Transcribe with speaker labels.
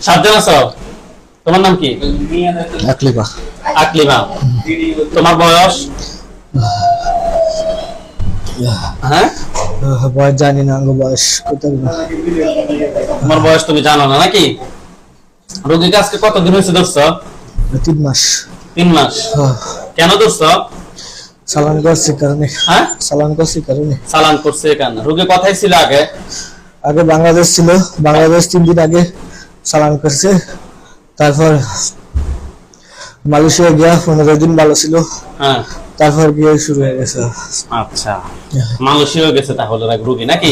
Speaker 1: সাবধান আছো। তোমার নাম কি?
Speaker 2: আকলিবা।
Speaker 1: আকলিমা। তোমার বয়স? হ্যাঁ,
Speaker 2: বয়স জানি না, বয়স কোথায়।
Speaker 1: তোমার বয়স তুমি জানো না নাকি? রোগীকে আজকে কতদিন হয়েছে ধরছো?
Speaker 2: 3 মাস।
Speaker 1: 3 মাস। কেন ধরছো?
Speaker 2: চালান করছে কারণে।
Speaker 1: হ্যাঁ,
Speaker 2: চালান করছে কারণে।
Speaker 1: চালান করছে কেন? রোগী কোথায় ছিল আগে?
Speaker 2: আগে বাংলাদেশ ছিল, বাংলাদেশ 3 দিন আগে চালান করছে। তারপর মালয়েশিয়া গিয়া 15 দিন ভালো ছিল,
Speaker 1: হ্যাঁ,
Speaker 2: তারপর গিয়ে শুরু হয়ে গেছে।
Speaker 1: আচ্ছা, মালয়েশিয়া গেছে তাহলে রোগী নাকি?